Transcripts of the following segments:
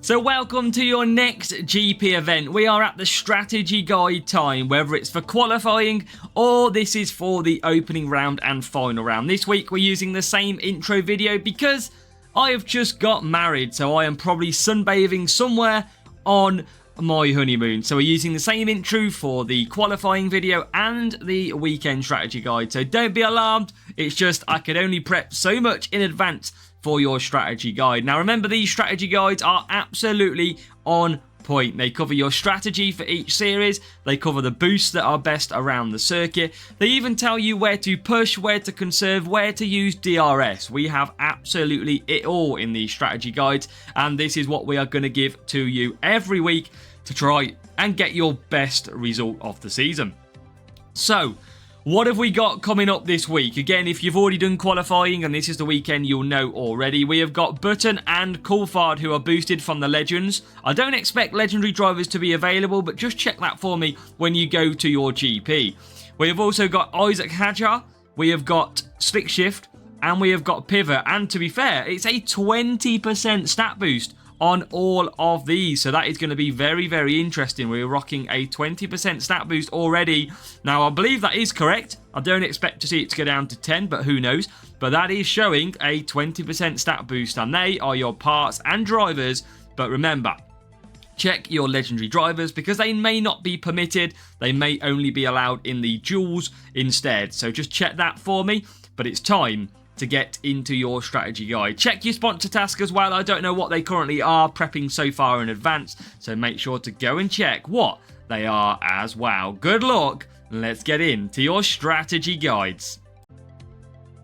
So welcome to your next GP event. We are at the strategy guide time, whether it's for qualifying or this is for the opening round and final round. This week we're using the same intro video because I have just got married, so I am probably sunbathing somewhere on my honeymoon. So we're using the same intro for the qualifying video and the weekend strategy guide. So don't be alarmed, it's just I could only prep so much in advance for your strategy guide. Now remember, these strategy guides are absolutely on point. They cover your strategy for each series, they cover the boosts that are best around the circuit, they even tell you where to push, where to conserve, where to use DRS. We have absolutely it all in these strategy guides, and this is what we are going to give to you every week to try and get your best result of the season. So what have we got coming up this week? Again, if you've already done qualifying and this is the weekend, you'll know already. We have got Button and Coulthard who are boosted from the Legends. I don't expect legendary drivers to be available, but just check that for me when you go to your GP. We have also got Isaac Hadjar, we have got Slick Shift, and we have got Pivot. And to be fair, it's a 20% stat boost on all of these, so that is going to be very, very interesting. We're rocking a 20% stat boost already. Now I believe that is correct. I don't expect to see it to go down to 10, but who knows. But that is showing a 20% stat boost, and they are your parts and drivers. But remember, check your legendary drivers because they may not be permitted. They may only be allowed in the duels instead, so just check that for me. But it's time to get into your strategy guide. Check your sponsor task as well. I don't know what they currently are prepping so far in advance, so make sure to go and check what they are as well. Good luck, let's get into your strategy guides.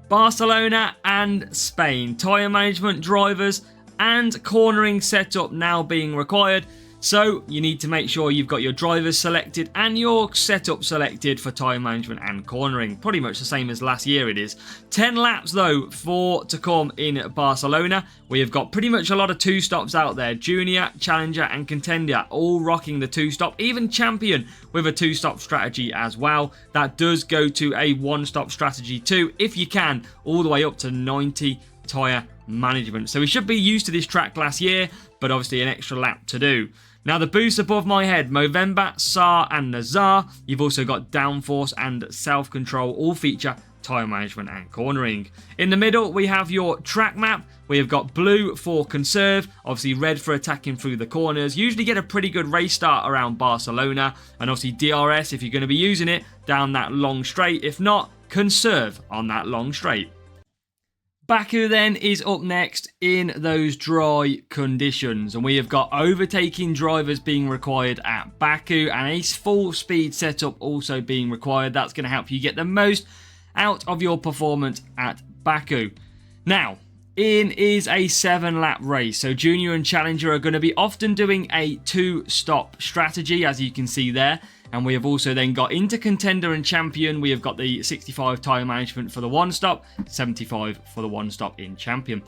Barcelona and Spain, tyre management, drivers and cornering setup now being required. So you need to make sure you've got your drivers selected and your setup selected for tyre management and cornering. Pretty much the same as last year it is. 10 laps though to come in Barcelona. We have got pretty much a lot of two-stops out there. Junior, Challenger and Contender all rocking the two-stop. Even Champion with a two-stop strategy as well. That does go to a one-stop strategy too, if you can, all the way up to 90 tyre management. So we should be used to this track last year, but obviously an extra lap to do. Now the boosts above my head, Movember, Saar and Nazar. You've also got Downforce and Self-Control, all feature tyre management and cornering. In the middle we have your track map. We have got blue for conserve, obviously red for attacking through the corners. Usually get a pretty good race start around Barcelona, and obviously DRS if you're going to be using it down that long straight. If not, conserve on that long straight. Baku then is up next in those dry conditions, and we have got overtaking drivers being required at Baku and a full speed setup also being required. That's going to help you get the most out of your performance at Baku. Now, in is a 7-lap race, so Junior and Challenger are going to be often doing a 2-stop strategy, as you can see there. And we have also then got into Contender and Champion. We have got the 65 tyre management for the one-stop, 75 for the one-stop in Champion.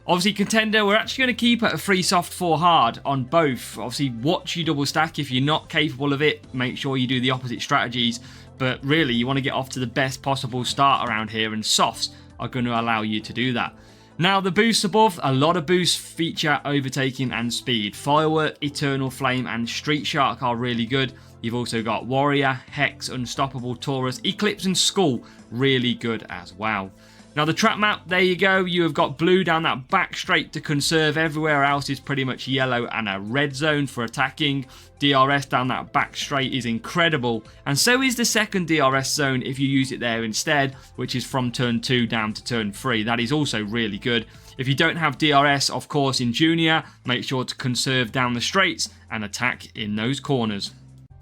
Obviously, Contender, we're actually going to keep at a 3 soft 4 hard on both. Obviously, watch you double stack. If you're not capable of it, make sure you do the opposite strategies. But really, you want to get off to the best possible start around here, and softs are going to allow you to do that. Now the boosts above, a lot of boosts feature overtaking and speed. Firework, Eternal Flame and Street Shark are really good. You've also got Warrior, Hex, Unstoppable, Taurus, Eclipse and Skull, really good as well. Now the track map, there you go. You have got blue down that back straight to conserve. Everywhere else is pretty much yellow and a red zone for attacking. DRS down that back straight is incredible. And so is the second DRS zone if you use it there instead, which is from turn 2 down to turn 3. That is also really good. If you don't have DRS, of course, in Junior, make sure to conserve down the straights and attack in those corners.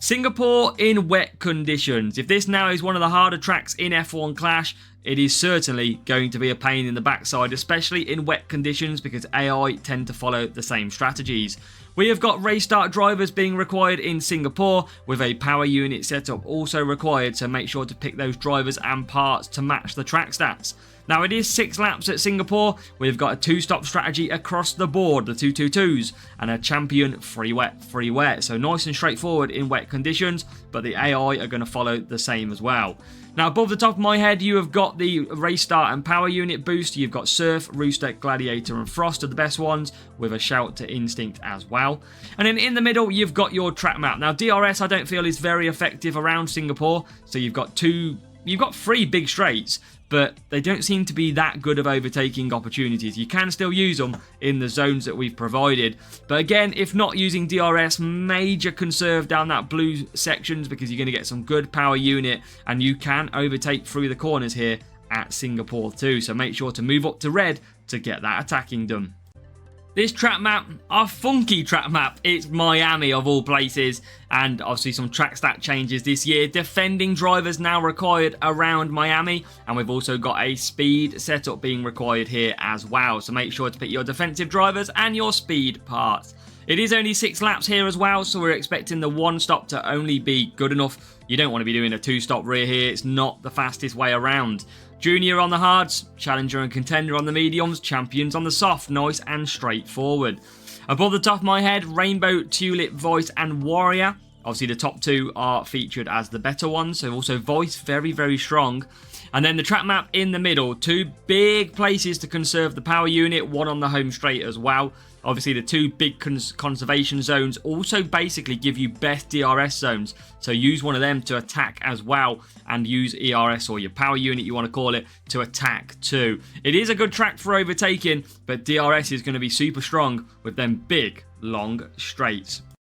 Singapore in wet conditions. If this now is one of the harder tracks in F1 Clash, it is certainly going to be a pain in the backside, especially in wet conditions because AI tend to follow the same strategies. We have got race start drivers being required in Singapore with a power unit setup also required, so make sure to pick those drivers and parts to match the track stats. Now it is 6 laps at Singapore. We've got a 2-stop strategy across the board, the 222s, and a champion free wet. So nice and straightforward in wet conditions, but the AI are going to follow the same as well. Now, above the top of my head, you have got the race start and power unit boost. You've got Surf, Rooster, Gladiator, and Frost are the best ones, with a shout to Instinct as well. And then in the middle, you've got your track map. Now, DRS I don't feel is very effective around Singapore, so you've got 3 big straights, but they don't seem to be that good of overtaking opportunities. You can still use them in the zones that we've provided. But again, if not using DRS, major conserve down that blue sections, because you're going to get some good power unit and you can overtake through the corners here at Singapore too. So make sure to move up to red to get that attacking done. This track map, a funky track map. It's Miami of all places, and obviously some track stat changes this year. Defending drivers now required around Miami, and we've also got a speed setup being required here as well. So make sure to pick your defensive drivers and your speed parts. It is only 6 laps here as well, so we're expecting the 1 stop to only be good enough. You don't want to be doing a 2-stop rear here. It's not the fastest way around. Junior on the hards, Challenger and Contender on the mediums, Champions on the soft, nice and straightforward. Above the top of my head, Rainbow, Tulip, Voice and Warrior. Obviously the top 2 are featured as the better ones, so also Voice very, very strong. And then the track map in the middle, 2 big places to conserve the power unit, 1 on the home straight as well. Obviously the 2 big conservation zones also basically give you best DRS zones, so use one of them to attack as well, and use ERS, or your power unit you want to call it, to attack too. It is a good track for overtaking, but DRS is going to be super strong with them big long straights.